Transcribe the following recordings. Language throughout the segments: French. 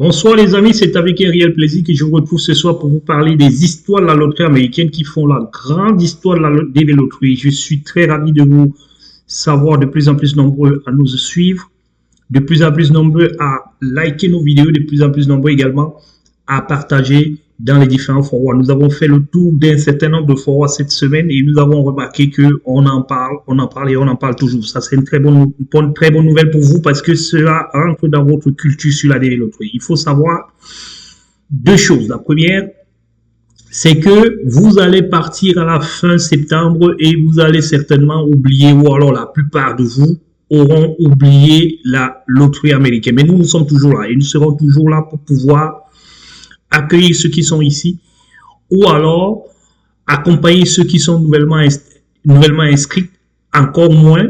Bonsoir les amis, c'est avec un réel plaisir que je vous retrouve ce soir pour vous parler des histoires de la loterie américaine qui font la grande histoire de la loterie. Je suis très ravi de vous savoir de plus en plus nombreux à nous suivre, de plus en plus nombreux à liker nos vidéos, de plus en plus nombreux également à partager dans les différents forums. Nous avons fait le tour d'un certain nombre de forums cette semaine et nous avons remarqué qu'on en parle et on en parle toujours. Ça, c'est une très bonne nouvelle pour vous parce que cela rentre dans votre culture sur la loterie. Il faut savoir deux choses. La première, c'est que vous allez partir à la fin septembre et vous allez certainement oublier, ou alors la plupart de vous auront oublié la loterie américaine. Mais nous sommes toujours là et nous serons toujours là pour pouvoir accueillir ceux qui sont ici ou alors accompagner ceux qui sont nouvellement inscrits, encore moins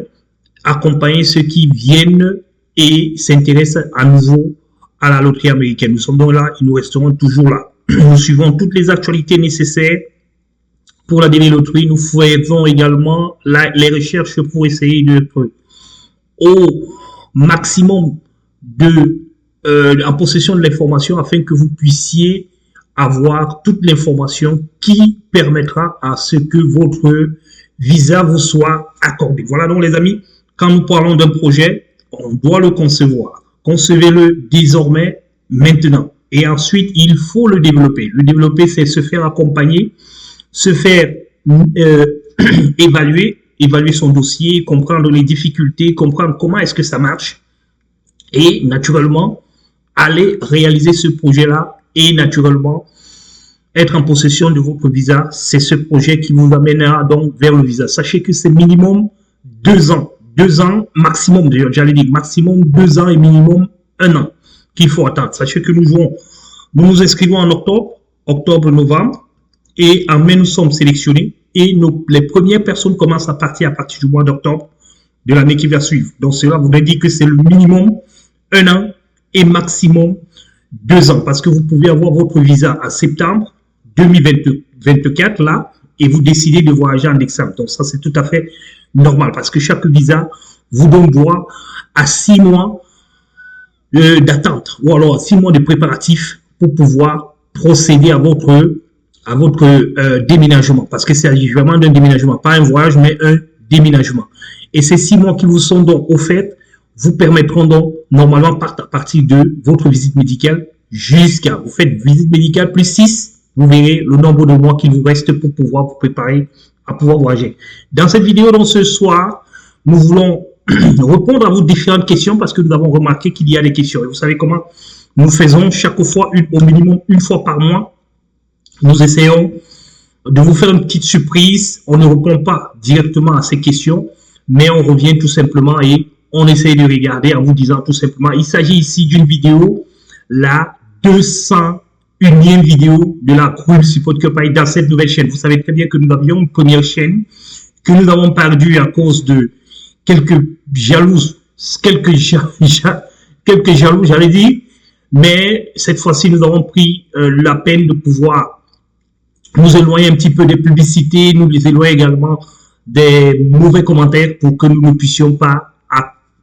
accompagner ceux qui viennent et s'intéressent à nouveau à la loterie américaine. Nous sommes donc là et nous resterons toujours là. Nous suivons toutes les actualités nécessaires pour la loterie. Nous faisons également les recherches pour essayer d'être au maximum en possession de l'information afin que vous puissiez avoir toute l'information qui permettra à ce que votre visa vous soit accordé. Voilà donc les amis, quand nous parlons d'un projet, on doit le concevoir. Concevez-le désormais, maintenant. Et ensuite, il faut le développer. Le développer, c'est se faire accompagner, se faire évaluer son dossier, comprendre les difficultés, comprendre comment est-ce que ça marche. Et naturellement, aller réaliser ce projet-là et naturellement être en possession de votre visa. C'est ce projet qui vous amènera donc vers le visa. Sachez que c'est minimum 2 ans. 2 ans maximum, d'ailleurs, j'allais dire maximum 2 ans et minimum 1 an qu'il faut attendre. Sachez que nous nous inscrivons en octobre, novembre et en mai, nous sommes sélectionnés et les premières personnes commencent à partir du mois d'octobre de l'année qui va suivre. Donc, cela voudrait dire que c'est le minimum 1 an et maximum 2 ans parce que vous pouvez avoir votre visa en septembre 2024 là et vous décidez de voyager en décembre. Donc ça c'est tout à fait normal parce que chaque visa vous donne droit à 6 mois d'attente ou alors 6 mois de préparatifs pour pouvoir procéder à votre déménagement parce que c'est vraiment d'un déménagement, pas un voyage mais un déménagement. Et ces 6 mois qui vous sont donc offerts vous permettront donc normalement à partir de votre visite médicale vous faites visite médicale plus 6, vous verrez le nombre de mois qu'il vous reste pour pouvoir vous préparer à pouvoir voyager. Dans cette vidéo, donc ce soir, nous voulons répondre à vos différentes questions parce que nous avons remarqué qu'il y a des questions. Et vous savez comment nous faisons chaque fois au minimum une fois par mois. Nous essayons de vous faire une petite surprise. On ne répond pas directement à ces questions, mais on revient tout simplement et on essaye de regarder en vous disant tout simplement, il s'agit ici d'une vidéo, la 201e vidéo de la Cruel Support Company dans cette nouvelle chaîne. Vous savez très bien que nous avions une première chaîne que nous avons perdue à cause de quelques jaloux, j'allais dire, mais cette fois-ci, nous avons pris la peine de pouvoir nous éloigner un petit peu des publicités, nous les éloigner également des mauvais commentaires pour que nous ne puissions pas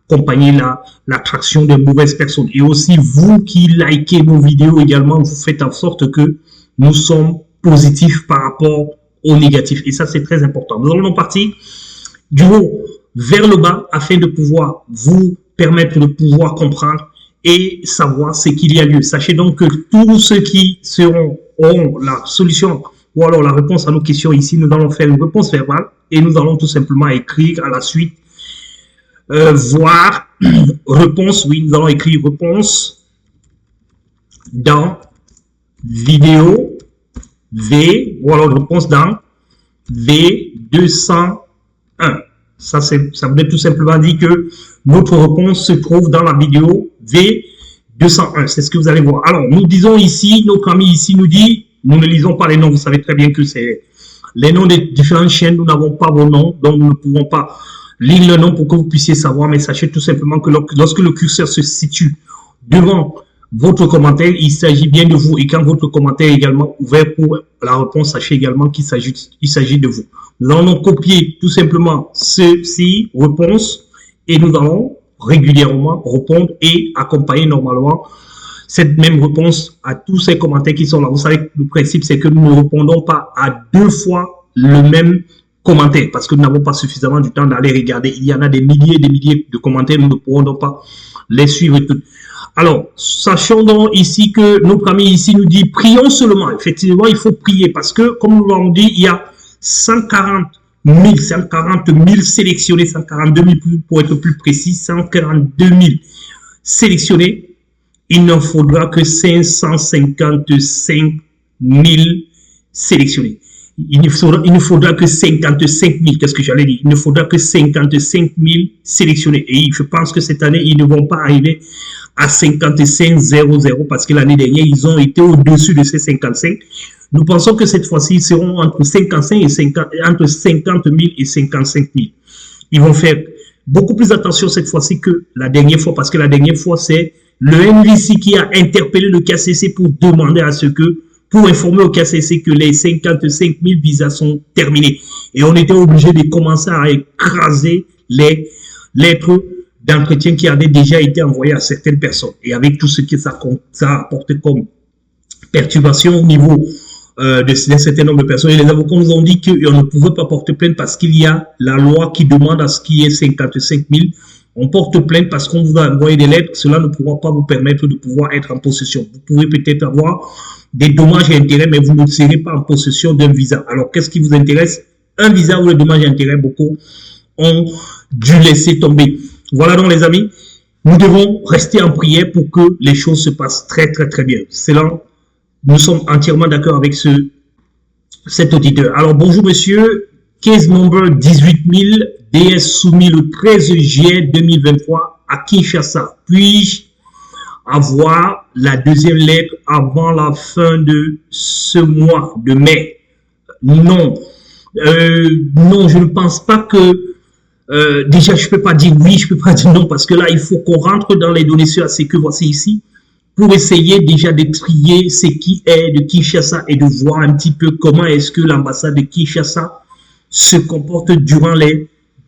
accompagner l'attraction de mauvaises personnes. Et aussi, vous qui likez nos vidéos également, vous faites en sorte que nous sommes positifs par rapport aux négatifs. Et ça, c'est très important. Nous allons partir du haut vers le bas afin de pouvoir vous permettre de pouvoir comprendre et savoir ce qu'il y a lieu. Sachez donc que tous ceux qui auront la solution ou alors la réponse à nos questions ici, nous allons faire une réponse verbale et nous allons tout simplement écrire à la suite voir réponse, oui, nous allons écrire réponse dans vidéo V, ou alors réponse dans V201. Ça veut tout simplement dire que notre réponse se trouve dans la vidéo V201. C'est ce que vous allez voir. Alors, nous disons ici, notre ami ici nous dit, nous ne lisons pas les noms, vous savez très bien que c'est les noms des différentes chaînes, nous n'avons pas vos noms, donc nous ne pouvons pas lire le nom pour que vous puissiez savoir, mais sachez tout simplement que lorsque le curseur se situe devant votre commentaire, il s'agit bien de vous. Et quand votre commentaire est également ouvert pour la réponse, sachez également qu'il s'agit de vous. Nous allons copier tout simplement ceci, réponse, et nous allons régulièrement répondre et accompagner normalement cette même réponse à tous ces commentaires qui sont là. Vous savez, le principe, c'est que nous ne répondons pas à 2 fois le même commentaire parce que nous n'avons pas suffisamment du temps d'aller regarder. Il y en a des milliers et des milliers de commentaires, nous ne pourrons donc pas les suivre tous. Alors, sachons donc ici que notre ami ici nous dit, prions seulement. Effectivement, il faut prier parce que, comme nous l'avons dit, il y a 140 000 sélectionnés, 142 000 pour être plus précis, 142 000 sélectionnés. Il n'en faudra que 555 000 sélectionnés. Il ne faudra que 55 000, qu'est-ce que j'allais dire? Il ne faudra que 55 000 sélectionnés. Et je pense que cette année, ils ne vont pas arriver à 55 000 parce que l'année dernière, ils ont été au-dessus de ces 55. Nous pensons que cette fois-ci, ils seront entre 55 et 50, entre 50 000 et 55 000. Ils vont faire beaucoup plus attention cette fois-ci que la dernière fois parce que la dernière fois, c'est le MVC qui a interpellé le KCC pour demander à ce que, pour informer au KCC que les 55 000 visas sont terminés. Et on était obligé de commencer à écraser les lettres d'entretien qui avaient déjà été envoyées à certaines personnes. Et avec tout ce que ça a apporté comme perturbation au niveau d'un certain nombre de personnes. Et les avocats nous ont dit qu'on ne pouvait pas porter plainte parce qu'il y a la loi qui demande à ce qu'il y ait 55 000. On porte plainte parce qu'on vous a envoyé des lettres. Cela ne pourra pas vous permettre de pouvoir être en possession. Vous pouvez peut-être avoir des dommages et intérêts, mais vous ne serez pas en possession d'un visa. Alors, qu'est-ce qui vous intéresse? Un visa ou les dommages et intérêts, beaucoup ont dû laisser tomber. Voilà donc, les amis, nous devons rester en prière pour que les choses se passent très, très, très bien. C'est là, nous sommes entièrement d'accord avec cet auditeur. Alors, bonjour, monsieur. Case number 18 000, DS soumis le 13 juillet 2023 à Kinshasa. Puis-je avoir la deuxième lettre avant la fin de ce mois de mai? Non. Non, je ne pense pas que... déjà, je ne peux pas dire oui, je ne peux pas dire non, parce que là, il faut qu'on rentre dans les données sur ce que voici ici, pour essayer déjà de trier ce qui est de Kinshasa et de voir un petit peu comment est-ce que l'ambassade de Kinshasa se comporte durant les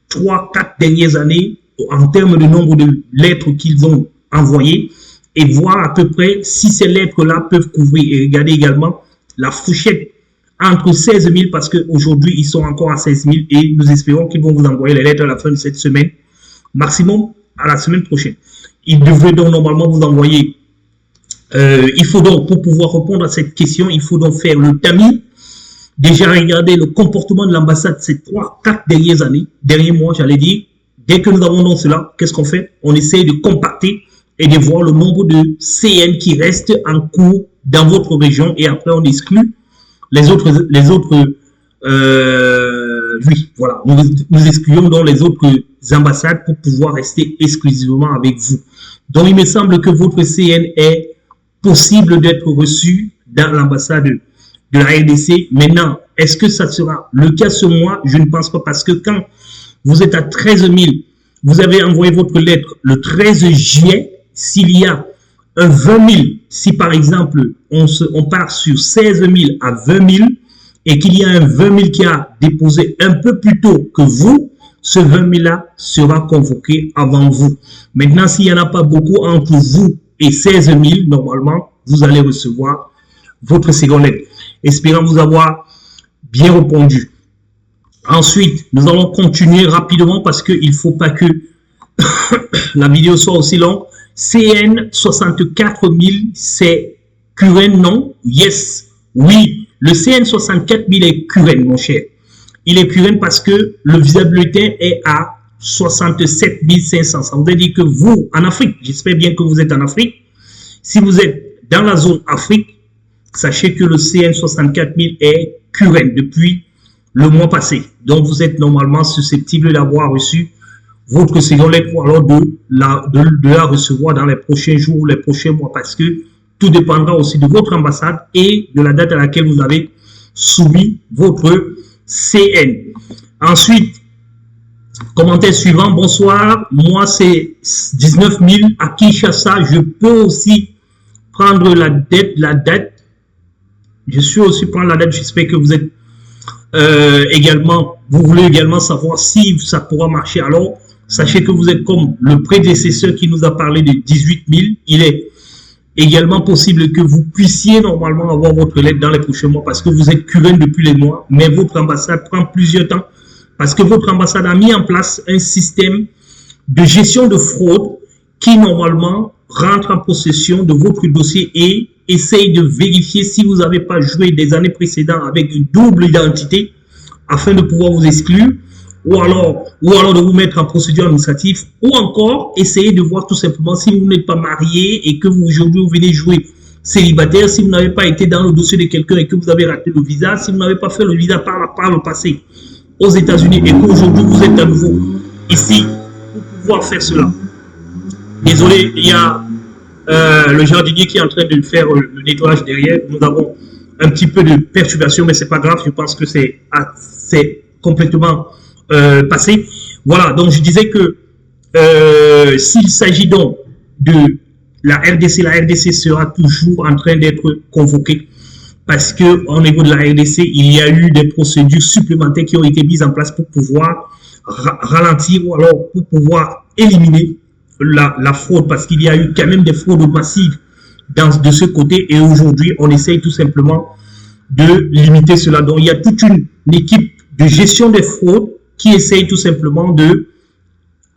3-4 dernières années en termes de nombre de lettres qu'ils ont envoyées et voir à peu près si ces lettres-là peuvent couvrir. Et regardez également la fourchette entre 16 000 parce qu'aujourd'hui ils sont encore à 16 000 et nous espérons qu'ils vont vous envoyer les lettres à la fin de cette semaine, maximum à la semaine prochaine. Ils devraient donc normalement vous envoyer. Il faut donc, pour pouvoir répondre à cette question, il faut donc faire le tamis. Déjà, regardez le comportement de l'ambassade ces 3-4 derniers mois, j'allais dire. Dès que nous avons donc cela, qu'est-ce qu'on fait? On essaye de compacter et de voir le nombre de CN qui restent en cours dans votre région et après on exclut les autres oui, voilà. Nous excluons donc les autres ambassades pour pouvoir rester exclusivement avec vous. Donc, il me semble que votre CN est possible d'être reçu dans l'ambassade de la RDC. Maintenant, est-ce que ça sera le cas ce mois? Je ne pense pas parce que quand vous êtes à 13 000, vous avez envoyé votre lettre le 13 juillet, s'il y a un 20 000, si par exemple on part sur 16 000 à 20 000 et qu'il y a un 20 000 qui a déposé un peu plus tôt que vous, ce 20 000 là sera convoqué avant vous. Maintenant, s'il n'y en a pas beaucoup entre vous et 16 000, normalement, vous allez recevoir votre seconde lettre. Espérons vous avoir bien répondu. Ensuite, nous allons continuer rapidement parce qu'il ne faut pas que la vidéo soit aussi longue. CN 64 000, c'est QN, non? Yes. Oui, le CN 64 000 est QN, mon cher. Il est QN parce que le visa bulletin est à 67 500. Ça veut dire que vous, en Afrique, j'espère bien que vous êtes en Afrique. Si vous êtes dans la zone Afrique, sachez que le CN 64 000 est QN depuis le mois passé. Donc, vous êtes normalement susceptible d'avoir reçu votre seconde lettre ou alors de la recevoir dans les prochains jours ou les prochains mois parce que tout dépendra aussi de votre ambassade et de la date à laquelle vous avez soumis votre CN. Ensuite, commentaire suivant. Bonsoir, moi c'est 19 000 à Kinshasa. Je peux aussi prendre la date. Je suis aussi prendre la date. J'espère que vous êtes également, vous voulez également savoir si ça pourra marcher. Alors, sachez que vous êtes comme le prédécesseur qui nous a parlé de 18 000. Il est également possible que vous puissiez normalement avoir votre lettre dans les prochains mois parce que vous êtes current depuis les mois, mais votre ambassade prend plusieurs temps parce que votre ambassade a mis en place un système de gestion de fraude qui normalement rentre en possession de votre dossier et essaye de vérifier si vous n'avez pas joué des années précédentes avec une double identité afin de pouvoir vous exclure ou alors de vous mettre en procédure administrative ou encore essayer de voir tout simplement si vous n'êtes pas marié et que vous aujourd'hui vous venez jouer célibataire, si vous n'avez pas été dans le dossier de quelqu'un et que vous avez raté le visa, si vous n'avez pas fait le visa par le passé aux États-Unis et qu'aujourd'hui vous êtes à nouveau ici pour pouvoir faire cela. Désolé, il y a le jardinier qui est en train de faire le nettoyage derrière. Nous avons un petit peu de perturbation, mais c'est pas grave. Je pense que c'est complètement passé. Voilà, donc je disais que s'il s'agit donc de la RDC sera toujours en train d'être convoquée parce que au niveau de la RDC, il y a eu des procédures supplémentaires qui ont été mises en place pour pouvoir ralentir ou alors pour pouvoir éliminer la fraude, parce qu'il y a eu quand même des fraudes massives de ce côté et aujourd'hui on essaye tout simplement de limiter cela. Donc il y a toute une équipe de gestion des fraudes qui essaye tout simplement de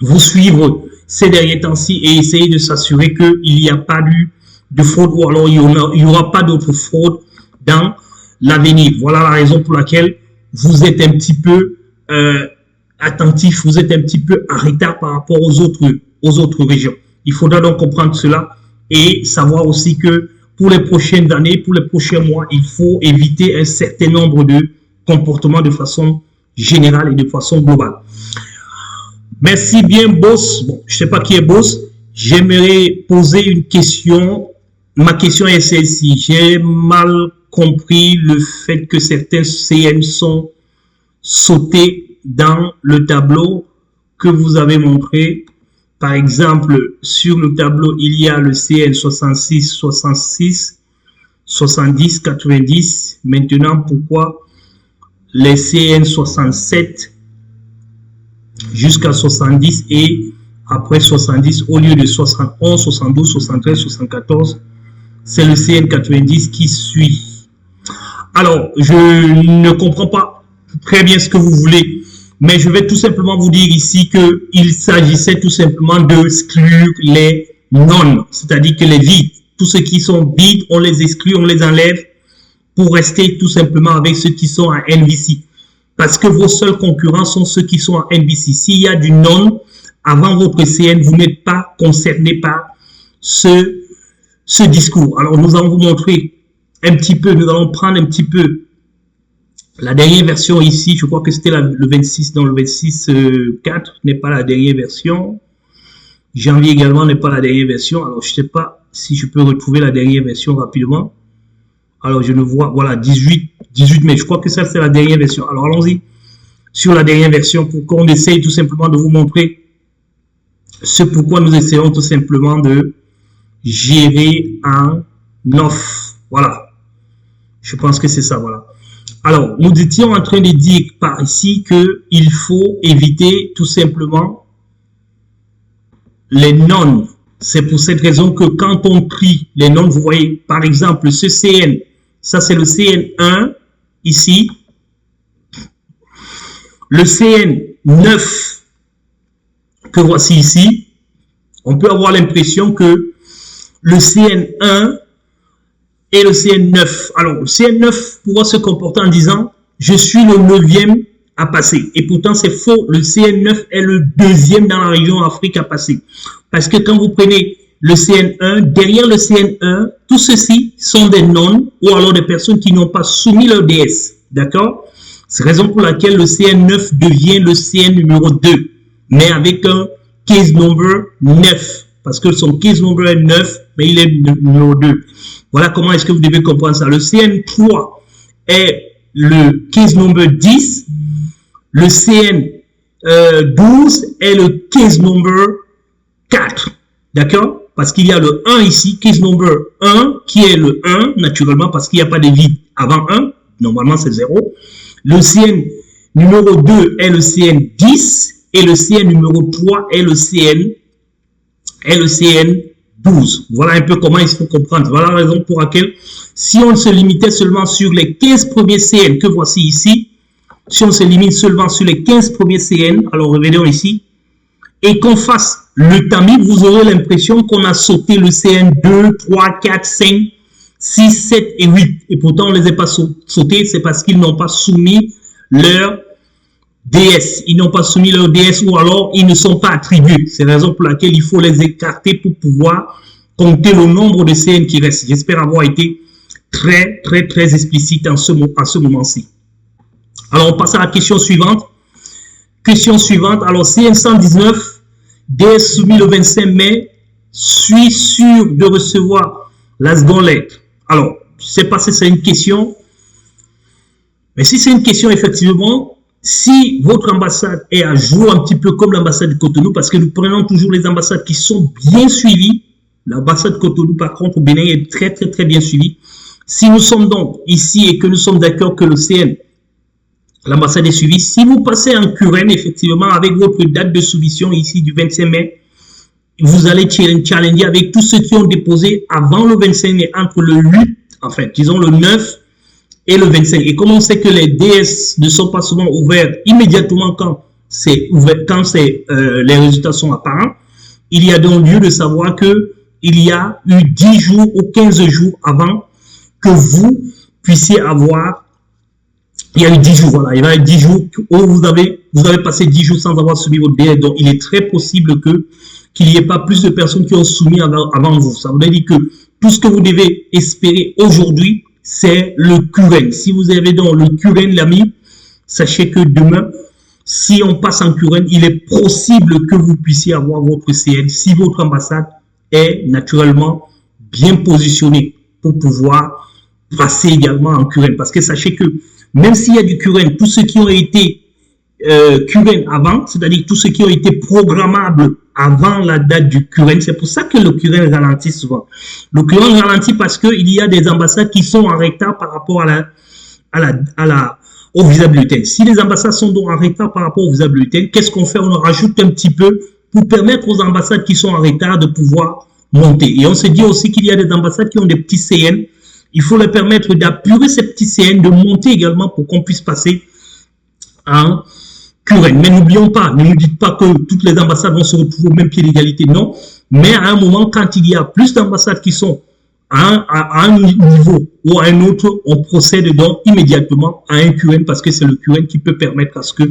vous suivre ces derniers temps-ci et essayer de s'assurer qu'il n'y a pas eu de fraude ou alors il n'y aura pas d'autres fraudes dans l'avenir. Voilà la raison pour laquelle vous êtes un petit peu attentif, vous êtes un petit peu en retard par rapport aux autres régions. Il faudra donc comprendre cela et savoir aussi que pour les prochaines années, pour les prochains mois, il faut éviter un certain nombre de comportements de façon générale et de façon globale. Merci bien, boss. Bon, je ne sais pas qui est boss. J'aimerais poser une question. Ma question est celle-ci. J'ai mal compris le fait que certains CN sont sautés dans le tableau que vous avez montré. Par exemple, sur le tableau, il y a le CN 66, 66, 70, 90. Maintenant, pourquoi les CN 67 jusqu'à 70 et après 70 au lieu de 71, 72, 73, 74, c'est le CN 90 qui suit. Alors, je ne comprends pas très bien ce que vous voulez, mais je vais tout simplement vous dire ici qu'il s'agissait tout simplement d'exclure les non, c'est-à-dire que les vides. Tous ceux qui sont vides, on les exclut, on les enlève pour rester tout simplement avec ceux qui sont à NVC. Parce que vos seuls concurrents sont ceux qui sont à NVC. S'il y a du non avant votre CN, vous n'êtes pas concerné par ce discours. Alors, nous allons vous montrer un petit peu, nous allons prendre un petit peu la dernière version ici. Je crois que c'était le 26, dans le 26.4 n'est pas la dernière version. Janvier également n'est pas la dernière version. Alors, je ne sais pas si je peux retrouver la dernière version rapidement. Alors, je le vois, voilà, 18 mai. Je crois que ça, c'est la dernière version. Alors, allons-y sur la dernière version pour qu'on essaye tout simplement de vous montrer ce pourquoi nous essayons tout simplement de gérer en off. Voilà. Je pense que c'est ça, voilà. Alors, nous étions en train de dire par ici qu'il faut éviter tout simplement les non. C'est pour cette raison que quand on trie les non, vous voyez, par exemple, ce CN, ça c'est le CN1 ici. Le CN9 que voici ici, on peut avoir l'impression que le CN1 et le CN9. Alors, le CN9 pourra se comporter en disant « Je suis le 9e à passer ». Et pourtant, c'est faux. Le CN9 est le 2e dans la région Afrique à passer. Parce que quand vous prenez le CN1, derrière le CN1, tous ceux-ci sont des non ou alors des personnes qui n'ont pas soumis leur DS. D'accord? C'est la raison pour laquelle le CN9 devient le CN numéro 2, mais avec un case number 9. Parce que son case number est 9, mais il est numéro 2. Voilà comment est-ce que vous devez comprendre ça. Le CN3 est le case number 10. Le CN12 est le case number 4. D'accord? Parce qu'il y a le 1 ici, case number 1, qui est le 1, naturellement, parce qu'il n'y a pas de vide avant 1. Normalement, c'est 0. Le CN numéro 2 est le CN10. Et le CN numéro 3 est le CN12. 12. Voilà un peu comment il faut comprendre. Voilà la raison pour laquelle, si on se limitait seulement sur les 15 premiers CN que voici ici, si on se limite seulement sur les 15 premiers CN, alors revenons ici, et qu'on fasse le tamis, vous aurez l'impression qu'on a sauté le CN 2, 3, 4, 5, 6, 7 et 8. Et pourtant, on ne les a pas sautés, c'est parce qu'ils n'ont pas soumis leur DS. Ils n'ont pas soumis leur DS ou alors ils ne sont pas attribués. C'est la raison pour laquelle il faut les écarter pour pouvoir compter le nombre de CN qui restent. J'espère avoir été très explicite en ce moment-ci. Alors, on passe à la question suivante. Question suivante. Alors, CN 119, DS soumis le 25 mai, suis sûr de recevoir la seconde lettre. Alors, je ne sais pas si c'est une question, mais si c'est une question, effectivement, si votre ambassade est à jour un petit peu comme l'ambassade de Cotonou, parce que nous prenons toujours les ambassades qui sont bien suivies. L'ambassade de Cotonou, par contre, au Bénin, est très bien suivie. Si nous sommes donc ici et que nous sommes d'accord que le CN, l'ambassade est suivie, si vous passez en Curen, effectivement, avec votre date de soumission ici du 25 mai, vous allez challenger avec tous ceux qui ont déposé avant le 25 mai, entre le 8, enfin, disons le 9 et le 25. Et comme on sait que les DS ne sont pas souvent ouverts immédiatement quand c'est ouvert, quand les résultats sont apparents, il y a donc lieu de savoir que il y a eu 10 jours ou 15 jours avant que vous puissiez avoir, il y a eu 10 jours, voilà, il y a eu 10 jours où vous avez passé 10 jours sans avoir soumis votre DS. Donc, il est très possible qu'il n'y ait pas plus de personnes qui ont soumis avant vous. Ça veut dire que tout ce que vous devez espérer aujourd'hui, c'est le Curen. Si vous avez donc le Curen, l'ami, sachez que demain, si on passe en Curen, il est possible que vous puissiez avoir votre CN si votre ambassade est naturellement bien positionnée pour pouvoir passer également en Curen. Parce que sachez que même s'il y a du Curen, tous ceux qui ont été Curen avant, c'est-à-dire tous ceux qui ont été programmables avant la date du Curen, c'est pour ça que le Curen ralentit souvent. Le Curen ralentit parce qu'il y a des ambassades qui sont en retard par rapport au visa bulletin. Si les ambassades sont donc en retard par rapport au visa bulletin, qu'est-ce qu'on fait? On en rajoute un petit peu pour permettre aux ambassades qui sont en retard de pouvoir monter. Et on se dit aussi qu'il y a des ambassades qui ont des petits CN. Il faut leur permettre d'apurer ces petits CN, de monter également pour qu'on puisse passer en Curen. Mais n'oublions pas, ne nous dites pas que toutes les ambassades vont se retrouver au même pied d'égalité, non. Mais à un moment, quand il y a plus d'ambassades qui sont à un niveau ou à un autre, on procède donc immédiatement à un Curen parce que c'est le Curen qui peut permettre à ce que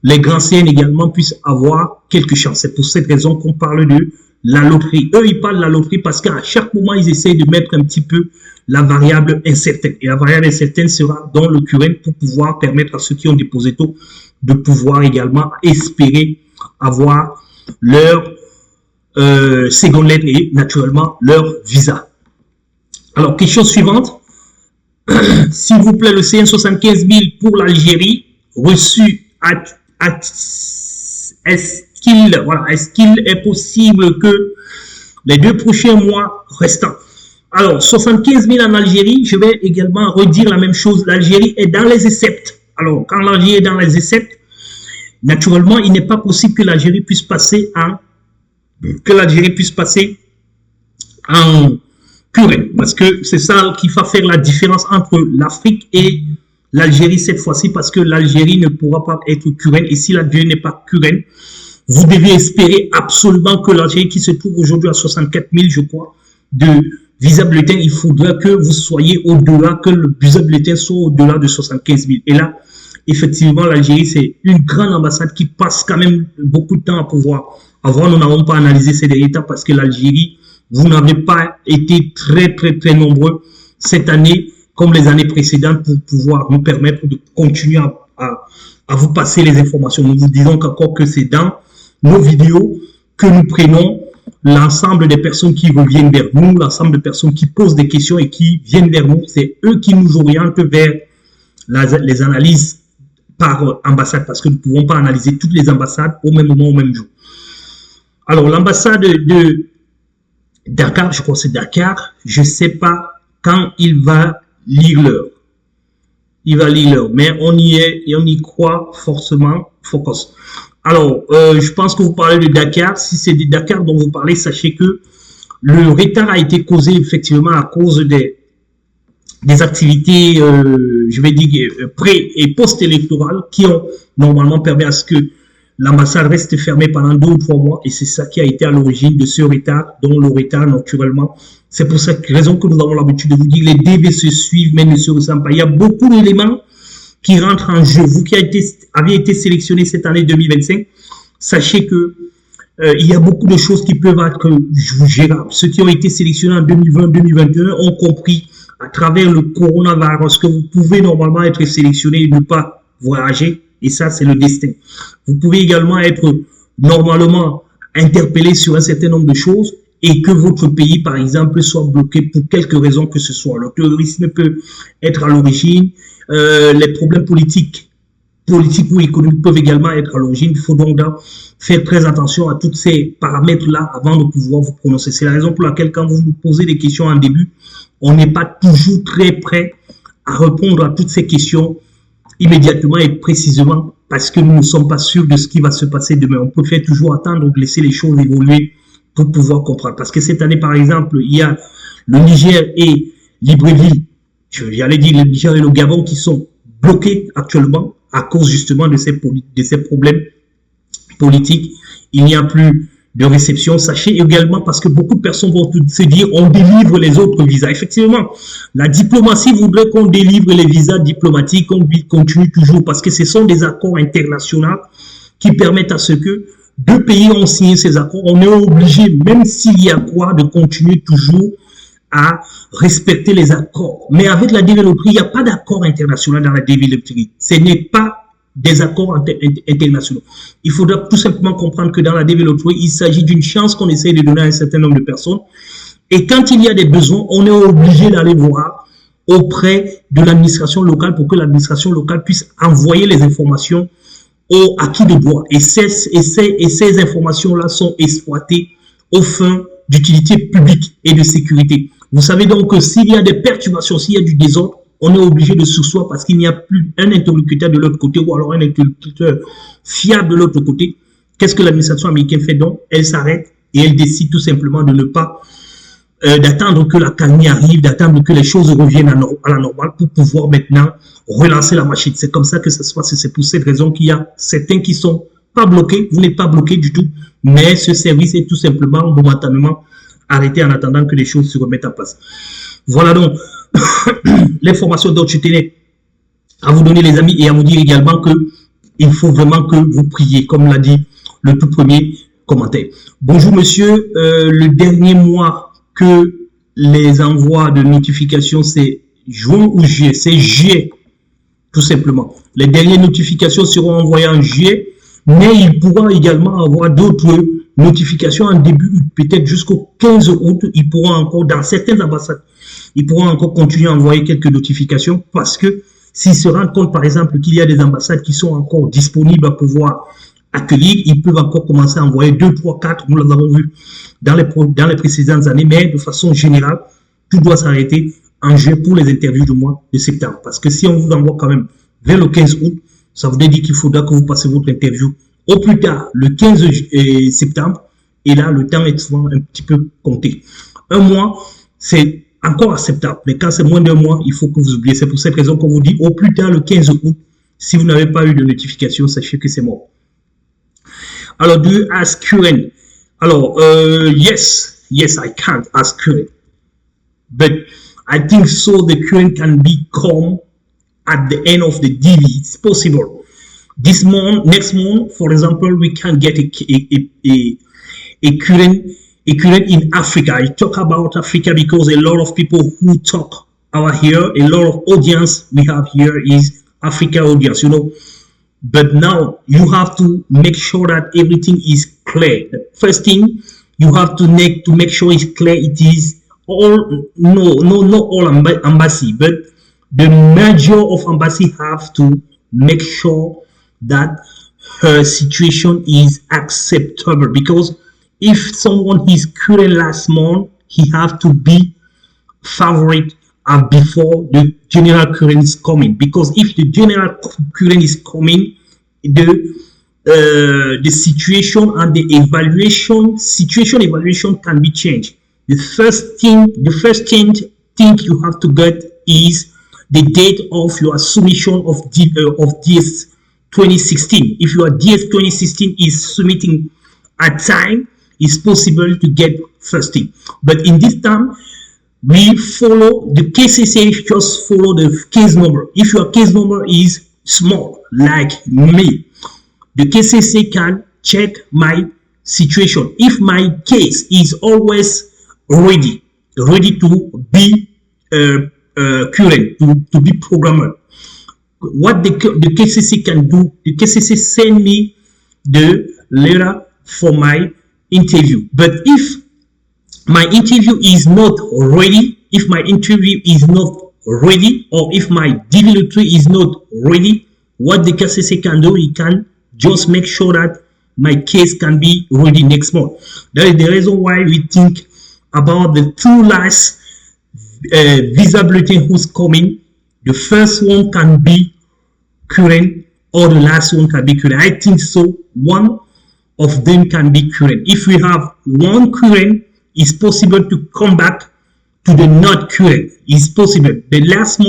les grands CN également puissent avoir quelques chances. C'est pour cette raison qu'on parle de la loterie. Eux, ils parlent de la loterie parce qu'à chaque moment, ils essayent de mettre un petit peu la variable incertaine. Et la variable incertaine sera dans le Curen pour pouvoir permettre à ceux qui ont déposé tôt de pouvoir également espérer avoir leur seconde lettre et naturellement leur visa. Alors, question suivante. S'il vous plaît, le CN 75 000 pour l'Algérie, reçu est-ce qu'il est possible que les 2 prochains mois restants? Alors, 75 000 en Algérie, je vais également redire la même chose. L'Algérie est dans les ESEPT. Alors, quand l'Algérie est dans les ESEPT, naturellement, il n'est pas possible que l'Algérie puisse passer en Curen. Parce que c'est ça qui va faire la différence entre l'Afrique et l'Algérie cette fois-ci, parce que l'Algérie ne pourra pas être Curen. Et si l'Algérie n'est pas Curen, vous devez espérer absolument que l'Algérie, qui se trouve aujourd'hui à 64 000, je crois, de visa bulletin, il faudra que vous soyez au-delà, que le visa bulletin soit au-delà de 75 000. Et là, effectivement, l'Algérie, c'est une grande ambassade qui passe quand même beaucoup de temps à pouvoir avoir. Nous n'avons pas analysé ces derniers temps parce que l'Algérie, vous n'avez pas été très nombreux cette année comme les années précédentes pour pouvoir nous permettre de continuer à vous passer les informations. Nous vous disons qu'encore que c'est dans nos vidéos que nous prenons l'ensemble des personnes qui reviennent vers nous, l'ensemble de personnes qui posent des questions et qui viennent vers nous. C'est eux qui nous orientent vers les analyses par ambassade parce que nous ne pouvons pas analyser toutes les ambassades au même moment, au même jour. Alors, l'ambassade de Dakar, je crois que c'est Dakar, je ne sais pas quand il va lire l'heure. Il va lire l'heure, mais on y est et on y croit forcément. Focus. Alors, je pense que vous parlez de Dakar. Si c'est de Dakar dont vous parlez, sachez que le retard a été causé effectivement à cause des activités, je vais dire, pré- et post-électorales qui ont normalement permis à ce que l'ambassade reste fermée pendant 2 ou 3 mois et c'est ça qui a été à l'origine de ce retard, dont le retard naturellement. C'est pour cette raison que nous avons l'habitude de vous dire les DV se suivent mais ne se ressemblent pas. Il y a beaucoup d'éléments qui rentrent en jeu. Vous qui avez été sélectionné cette année 2025, sachez que il y a beaucoup de choses qui peuvent être gérables. Ceux qui ont été sélectionnés en 2020-2021 ont compris à travers le coronavirus que vous pouvez normalement être sélectionné et ne pas voyager. Et ça, c'est le destin. Vous pouvez également être normalement interpellé sur un certain nombre de choses et que votre pays, par exemple, soit bloqué pour quelque raison que ce soit. Le terrorisme peut être à l'origine, les problèmes politiques ou économiques peuvent également être à l'origine. Il faut donc faire très attention à tous ces paramètres-là avant de pouvoir vous prononcer. C'est la raison pour laquelle quand vous nous posez des questions en début, on n'est pas toujours très prêt à répondre à toutes ces questions immédiatement et précisément parce que nous ne sommes pas sûrs de ce qui va se passer demain. On préfère toujours attendre, laisser les choses évoluer pour pouvoir comprendre. Parce que cette année, par exemple, il y a le Niger et Libreville, j'allais dire le Niger et le Gabon qui sont bloqués actuellement à cause justement de ces problèmes politiques. Il n'y a plus de réception. Sachez également, parce que beaucoup de personnes vont se dire, on délivre les autres visas. Effectivement, la diplomatie voudrait qu'on délivre les visas diplomatiques, qu'on continue toujours, parce que ce sont des accords internationaux qui permettent à ce que 2 pays ont signé ces accords. On est obligé, même s'il y a quoi, de continuer toujours à respecter les accords. Mais avec la développerie, il n'y a pas d'accord international dans la développerie. Ce n'est pas des accords internationaux. Il faudra tout simplement comprendre que dans la développerie, il s'agit d'une chance qu'on essaie de donner à un certain nombre de personnes. Et quand il y a des besoins, on est obligé d'aller voir auprès de l'administration locale pour que l'administration locale puisse envoyer les informations à qui de droit. Et ces informations-là sont exploitées aux fins d'utilité publique et de sécurité. Vous savez donc que s'il y a des perturbations, s'il y a du désordre, on est obligé de sursoir parce qu'il n'y a plus un interlocuteur de l'autre côté ou alors un interlocuteur fiable de l'autre côté. Qu'est-ce que l'administration américaine fait donc? Elle s'arrête et elle décide tout simplement de ne pas d'attendre que la calmie arrive, d'attendre que les choses reviennent à la normale pour pouvoir maintenant relancer la machine. C'est comme ça que ça se passe. C'est pour cette raison qu'il y a certains qui sont pas bloqués. Vous n'êtes pas bloqués du tout, mais ce service est tout simplement momentanément arrêté en attendant que les choses se remettent en place. Voilà donc l'information dont je tenais à vous donner, les amis, et à vous dire également que il faut vraiment que vous priez, comme l'a dit le tout premier commentaire. Bonjour monsieur, le dernier mois que les envois de notifications, c'est juin ou juillet? C'est juillet, tout simplement. Les dernières notifications seront envoyées en juillet, mais il pourra également avoir d'autres notifications en début, peut-être jusqu'au 15 août. Il pourra encore, dans certaines ambassades, il pourra encore continuer à envoyer quelques notifications parce que s'ils se rendent compte, par exemple, qu'il y a des ambassades qui sont encore disponibles à pouvoir accueillir, ils peuvent encore commencer à envoyer 2, 3, 4, nous l'avons vu dans les précédentes années, mais de façon générale, tout doit s'arrêter en juillet pour les interviews du mois de septembre. Parce que si on vous envoie quand même vers le 15 août, ça voudrait dire qu'il faudra que vous passez votre interview au plus tard le 15 septembre, et là, le temps est souvent un petit peu compté. Un mois, c'est encore acceptable, mais quand c'est moins d'un mois, il faut que vous oubliez. C'est pour cette raison qu'on vous dit au plus tard le 15 août, si vous n'avez pas eu de notification, sachez que c'est mort. Alors, do you ask current? Alors, yes, I can't ask current. But I think so the current can become at the end of the DV. It's possible. This month, next month, for example, we can get a current in Africa. I talk about Africa because a lot of people who talk are here, a lot of audience we have here is Africa audience, you know. But now you have to make sure that everything is clear. The first thing you have to make sure it's clear. It is all not all embassy, but the major of embassy have to make sure that her situation is acceptable, because if someone is current last month, he have to be favorite before the general current is coming, because if the general current is coming, the situation and the situation evaluation can be changed. the first thing you have to get is the date of your submission of DS 2016. If your DS 2016 is submitting at time, it's possible to get first thing. But in this time, we follow the KCCA, just follow the case number. If your case number is small, like me, the KCCA can check my situation. If my case is always ready to be current, to be programmed, what the KCCA can do, the KCCA send me the letter for my interview. But if my interview is not ready, or if my DV3 is not ready, what the KCCA can do, it can just make sure that my case can be ready next month. That is the reason why we think about the two last visa bulletin who's coming. The first one can be current or the last one can be current. I think so. One of them can be current. If we have one current, it's possible to come back to the not current. It's possible. The last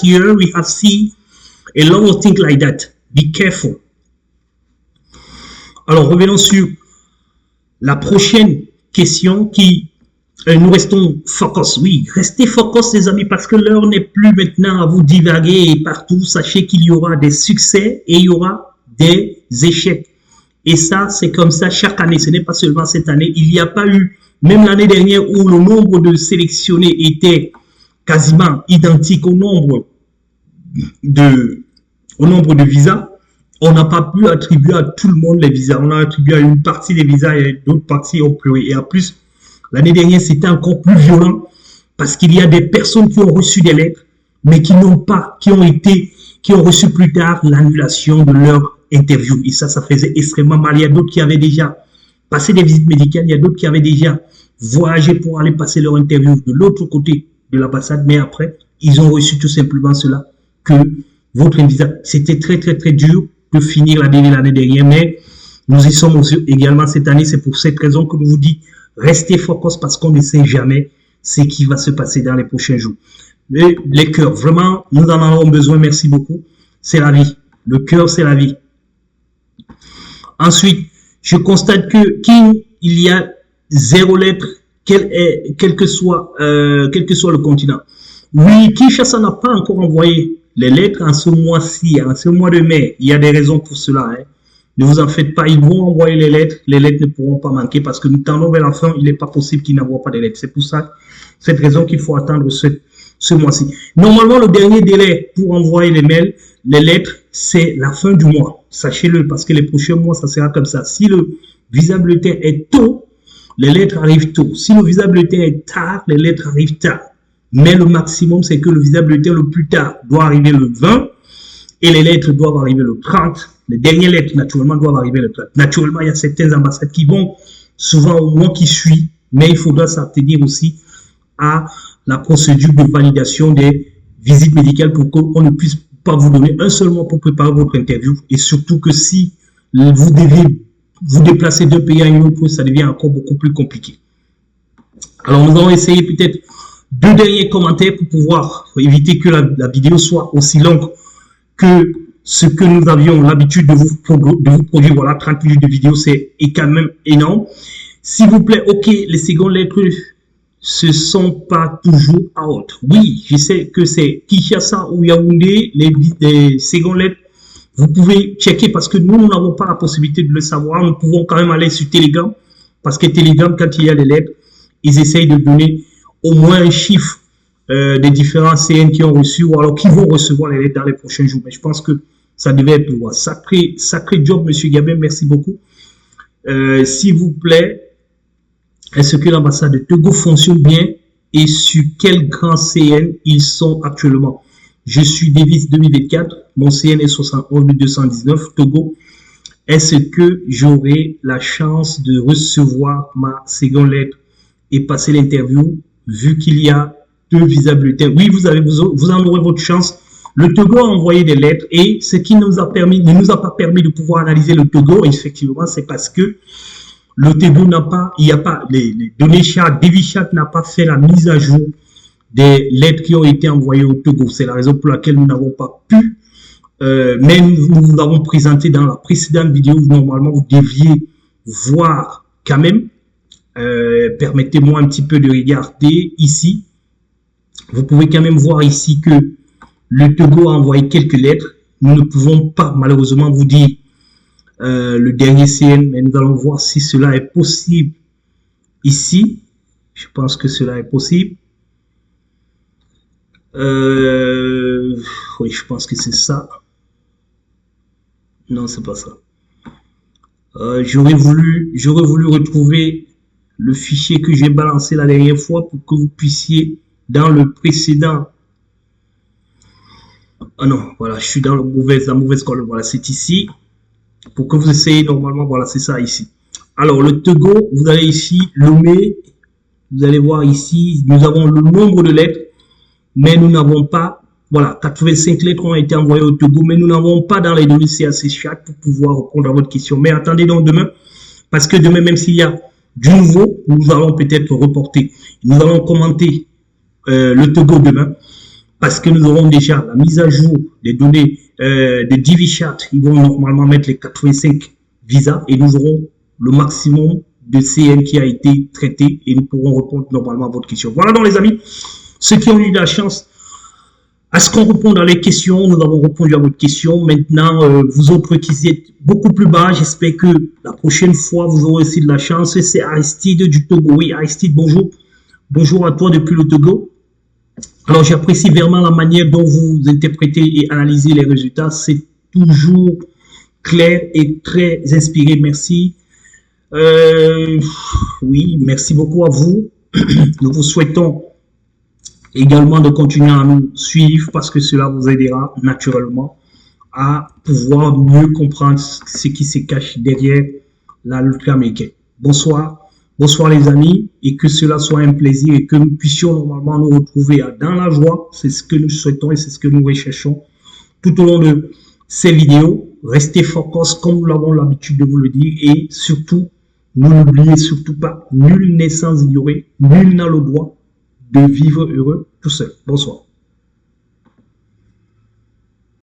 year, we have seen a lot of things like that. Be careful. Alors, revenons sur la prochaine question qui nous restons focus. Oui, restez focus, les amis, parce que l'heure n'est plus maintenant à vous divaguer partout. Sachez qu'il y aura des succès et il y aura des échecs. Et ça, c'est comme ça chaque année. Ce n'est pas seulement cette année. Il n'y a pas eu, même l'année dernière, où le nombre de sélectionnés était quasiment identique au nombre de visas. On n'a pas pu attribuer à tout le monde les visas. On a attribué à une partie des visas et d'autres parties ont pleuré. Et en plus, l'année dernière, c'était encore plus violent parce qu'il y a des personnes qui ont reçu des lettres, mais qui ont reçu plus tard l'annulation de leur interview. Et ça faisait extrêmement mal. Il y a d'autres qui avaient déjà passé des visites médicales. Il y a d'autres qui avaient déjà voyagé pour aller passer leur interview de l'autre côté de l'ambassade. Mais après, ils ont reçu tout simplement cela, que votre visa. C'était très, très, très dur de finir l'année dernière, mais nous y sommes également cette année. C'est pour cette raison que nous vous dit, restez focus parce qu'on ne sait jamais ce qui va se passer dans les prochains jours. Mais les cœurs, vraiment, nous en avons besoin. Merci beaucoup. C'est la vie. Le cœur, c'est la vie. Ensuite, je constate qu'il y a 0 lettre, quel que soit le continent. Oui, Kinshasa n'a pas encore envoyé les lettres en ce mois-ci, en ce mois de mai. Il y a des raisons pour cela. Hein. Ne vous en faites pas, ils vont envoyer les lettres. Les lettres ne pourront pas manquer parce que nous tendons vers la fin. Il n'est pas possible qu'ils n'envoient pas de lettres. C'est pour ça, cette raison qu'il faut attendre ce mois-ci. Normalement, le dernier délai pour envoyer les lettres, c'est la fin du mois. Sachez-le, parce que les prochains mois, ça sera comme ça. Si le visa bulletin est tôt, les lettres arrivent tôt. Si le visa bulletin est tard, les lettres arrivent tard. Mais le maximum, c'est que le visa bulletin le plus tard doit arriver le 20 et les lettres doivent arriver le 30. Les dernières lettres, naturellement, doivent arriver le 30. Naturellement, il y a certaines ambassades qui vont souvent au mois qui suit, mais il faudra s'attenir aussi à la procédure de validation des visites médicales pour qu'on ne puisse pas vous donner un seul mois pour préparer votre interview. Et surtout que si vous devez vous déplacer d'un pays à un autre, ça devient encore beaucoup plus compliqué. Alors, nous allons essayer peut-être 2 derniers commentaires pour pouvoir éviter que la vidéo soit aussi longue que ce que nous avions l'habitude de vous produire. Voilà, 30 minutes de vidéo, c'est quand même énorme. S'il vous plaît, ok, les secondes lettres, ce sont pas toujours out. Oui, je sais que c'est Kinshasa ou Yaoundé, les secondes lettres. Vous pouvez checker parce que nous n'avons pas la possibilité de le savoir. Nous pouvons quand même aller sur Telegram parce que Telegram, quand il y a les lettres, ils essayent de donner au moins un chiffre des différents CN qui ont reçu ou alors qui vont recevoir les lettres dans les prochains jours. Mais je pense que ça devait être sacré job, Monsieur Gabin. Merci beaucoup. S'il vous plaît, est-ce que l'ambassade de Togo fonctionne bien et sur quel grand CN ils sont actuellement? Je suis Davis 2024, mon CN est 71219 Togo. Est-ce que j'aurai la chance de recevoir ma seconde lettre et passer l'interview vu qu'il y a 2 visas bulletins? Oui, vous en aurez votre chance. Le Togo a envoyé des lettres et ce qui ne nous a pas permis de pouvoir analyser le Togo, effectivement, c'est parce que Le Togo n'a pas, il n'y a pas, les données chat, DiviChat n'a pas fait la mise à jour des lettres qui ont été envoyées au Togo. C'est la raison pour laquelle nous n'avons pas pu, mais nous avons présenté dans la précédente vidéo, normalement vous deviez voir quand même. Permettez-moi un petit peu de regarder ici. Vous pouvez quand même voir ici que le Togo a envoyé quelques lettres. Nous ne pouvons pas malheureusement vous dire le dernier CN, mais nous allons voir si cela est possible ici. Je pense que cela est possible. Oui, je pense que c'est ça. Non, c'est pas ça. J'aurais voulu retrouver le fichier que j'ai balancé la dernière fois pour que vous puissiez dans le précédent. Ah non, voilà, je suis dans la mauvaise colonne. Voilà, c'est ici. Pour que vous essayez normalement, voilà, c'est ça ici. Alors, le Togo, vous allez ici, Lomé, vous allez voir ici, nous avons le nombre de lettres, mais nous n'avons pas, voilà, 85 lettres ont été envoyées au Togo, mais nous n'avons pas dans les données CAC Chat pour pouvoir répondre à votre question. Mais attendez donc demain, parce que demain, même s'il y a du nouveau, nous allons peut-être reporter. Nous allons commenter le Togo demain, parce que nous aurons déjà la mise à jour des données de DiviChat. Ils vont normalement mettre les 85 visas et nous aurons le maximum de CN qui a été traité et nous pourrons répondre normalement à votre question. Voilà donc les amis, ceux qui ont eu la chance à ce qu'on réponde à les questions, nous avons répondu à votre question. Maintenant, vous autres qui êtes beaucoup plus bas, j'espère que la prochaine fois, vous aurez aussi de la chance. C'est Aristide du Togo. Oui, Aristide, bonjour. Bonjour à toi depuis le Togo. Alors, j'apprécie vraiment la manière dont vous interprétez et analysez les résultats. C'est toujours clair et très inspiré. Merci. Oui, merci beaucoup à vous. Nous vous souhaitons également de continuer à nous suivre parce que cela vous aidera naturellement à pouvoir mieux comprendre ce qui se cache derrière la lutte américaine. Bonsoir. Bonsoir les amis et que cela soit un plaisir et que nous puissions normalement nous retrouver dans la joie. C'est ce que nous souhaitons et c'est ce que nous recherchons tout au long de ces vidéos. Restez focus comme nous l'avons l'habitude de vous le dire et surtout, n'oubliez surtout pas, nul n'est sans ignorer, nul n'a le droit de vivre heureux tout seul. Bonsoir.